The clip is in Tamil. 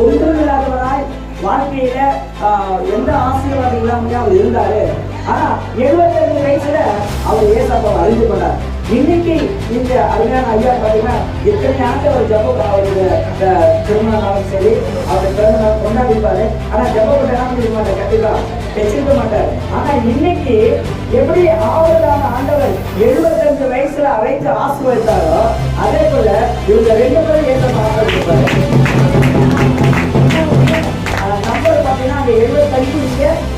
ஒன்றுமில்லாதவராய் வாழ்க்கையில எந்த ஆசீர்வாதம் இல்லாமலே அவர் இருந்தாரு. ஆனா 75 வயசுல அவர் ஏசாப்பாவை அறிந்து கொண்டார். இன்னைக்கு இந்த அருமையான ஐயா பாத்தீங்கன்னா எத்தனை ஆண்டு அவர் ஜபம் அவருடைய திருமண நாளும் சரி அவருடைய பிறந்த நாள் கொண்டாடிப்பாரு. ஆனா ஜபம் பண்ண மாட்டார், கண்டிப்பா வச்சிருக்க மாட்டார். ஆனா இன்னைக்கு எப்படி ஆவதான ஆண்டவர் 75 வயசுல அழைத்து ஆசீர்வதித்தாரோ அதே போல இவங்க 2 பேரும் ஏற்றமா ஆசீர்வதிப்பாரு. நம்பர் பாத்தீங்கன்னா அந்த 75